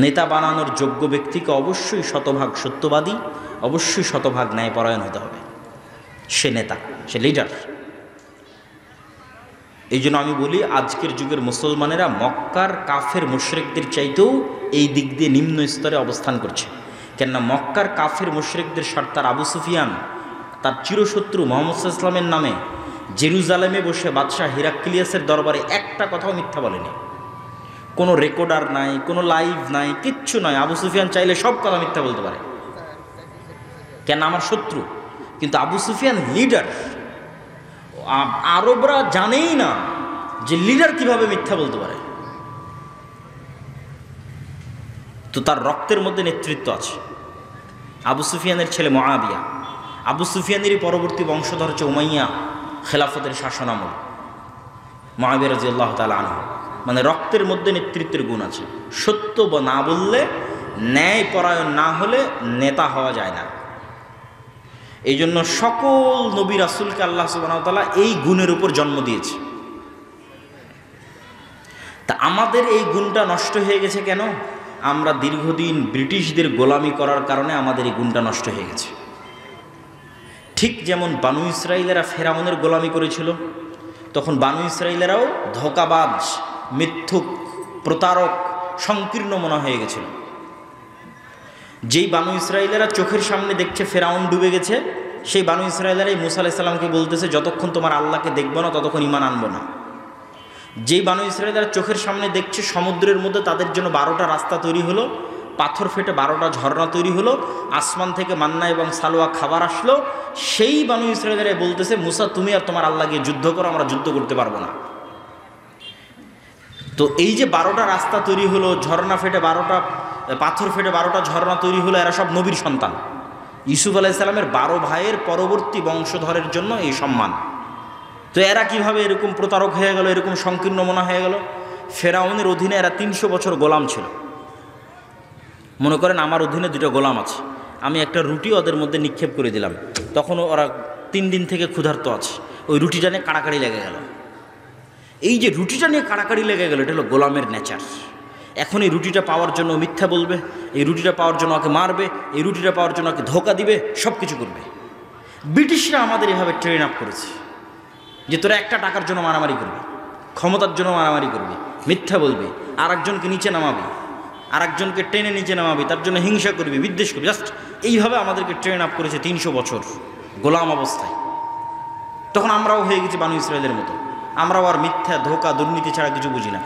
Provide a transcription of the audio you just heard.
নেতা বানানোর যোগ্য ব্যক্তিকে অবশ্যই শতভাগ সত্যবাদী, অবশ্যই শতভাগ ন্যায়পরায়ণ হতে হবে। সে নেতা, সে লিডার। এই জন্য আমি বলি, আজকের যুগের মুসলমানেরা মক্কার কাফের মুশরিকদের চাইতেও এই দিক দিয়ে নিম্ন স্তরে অবস্থান করছে। কেননা মক্কার কাফের মুশরিকদের সর্দার আবু সুফিয়ান তার চিরশত্রু মুহাম্মদ সাল্লাল্লাহু আলাইহি ওয়াসাল্লামের নামে জেরুজালেমে বসে বাদশাহ হিরাক্লিয়াসের দরবারে একটা কথাও মিথ্যা বলেনি। কোনো রেকর্ডার নাই, কোনো লাইভ নাই, কিচ্ছু নয়। আবু সুফিয়ান চাইলে সব কথা মিথ্যা বলতে পারে, কেন আমার শত্রু। কিন্তু আবু সুফিয়ান লিডার। আরবরা জানেই না যে লিডার কিভাবে মিথ্যা বলতে পারে। তো তার রক্তের মধ্যে নেতৃত্ব আছে। আবু সুফিয়ানের ছেলে মুআবিয়া, আবু সুফিয়ানেরই পরবর্তী বংশধর হচ্ছে উমাইয়া খেলাফতের শাসনামল, মুআবিয়া রাদিয়াল্লাহু তাআলা আনহু। মানে রক্তের মধ্যে নেতৃত্বের গুণ আছে। সত্য না বললে, ন্যায় পরায়ণ না হলে নেতা হওয়া যায় না। এই জন্য সকল নবী রাসূলকে আল্লাহ সুবহানাহু ওয়া তাআলা এই গুণের উপর জন্ম দিয়েছে। তা আমাদের এই গুণটা নষ্ট হয়ে গেছে কেন? আমরা দীর্ঘদিন ব্রিটিশদের গোলামি করার কারণে আমাদের এই গুণটা নষ্ট হয়ে গেছে। ঠিক যেমন বানু ইসরাইলেরা ফেরাউনের গোলামি করেছিল, তখন বানু ইসরাইলেরাও ধোঁকাবাজ, মিথ্যুক, প্রতারক, সংকীর্ণ মনা হয়ে গেছিল। যেই বানু ইসরাইলেরা চোখের সামনে দেখছে ফেরাউন ডুবে গেছে, সেই বানু ইসরাইলেরাই মুসা আলাইহিস সালামকে বলতেছে, যতক্ষণ তোমার আল্লাহকে দেখবো না ততক্ষণ ঈমান আনবো না। যেই বানু ইসরাইলেরা চোখের সামনে দেখছে সমুদ্রের মধ্যে তাদের জন্য 12টা রাস্তা তৈরি হলো, পাথর ফেটে 12টা ঝর্ণা তৈরি হলো, আসমান থেকে মান্না এবং সালোয়া খাবার আসলো, সেই বানু ইসরাইলেরা বলতেছে, মুসা তুমি আর তোমার আল্লাহ গিয়ে যুদ্ধ করো, আমরা যুদ্ধ করতে পারবো না। তো এই যে 12টা রাস্তা তৈরি হলো, ঝর্ণা ফেটে 12টা, পাথর ফেটে 12টা ঝর্ণা তৈরি হলো, এরা সব নবীর সন্তান। ইউসুফ আলাইহিস সালামের 12 ভাইয়ের পরবর্তী বংশধরের জন্য এই সম্মান। তো এরা কিভাবে এরকম প্রতারক হয়ে গেল, এরকম সংকীর্ণ মনা হয়ে গেল? ফেরাউনের অধীনে এরা 300 বছর গোলাম ছিল। মনে করেন আমার অধীনে 2টা গোলাম আছে, আমি একটা রুটি ওদের মধ্যে নিক্ষেপ করে দিলাম, তখন ওরা 3 দিন থেকে ক্ষুধার্ত আছে, ওই রুটিটা নিয়ে কাড়াকাড়ি লেগে গেল। এই যে রুটিটা নিয়ে কাড়াকাড়ি লেগে গেল, এটা হলো গোলামের নেচার। এখন এই রুটিটা পাওয়ার জন্য মিথ্যা বলবে, এই রুটিটা পাওয়ার জন্য ওকে মারবে, এই রুটিটা পাওয়ার জন্য ওকে ধোঁকা দিবে, সব কিছু করবে। ব্রিটিশরা আমাদের এভাবে ট্রেন আপ করেছে যে তোরা একটা টাকার জন্য মারামারি করবি, ক্ষমতার জন্য মারামারি করবি, মিথ্যা বলবি, আর একজনকে নিচে নামাবি, আর একজনকে টেনে নিচে নামাবি, তার জন্য হিংসা করবি, বিদ্বেষ করবি। জাস্ট এইভাবে আমাদেরকে ট্রেন আপ করেছে 300 বছর গোলাম অবস্থায়। তখন আমরাও হয়ে গেছি বানু ইসরাইলের মতো, আমরাও আর মিথ্যা, ধোঁকা, দুর্নীতি ছাড়া কিছু বুঝি না।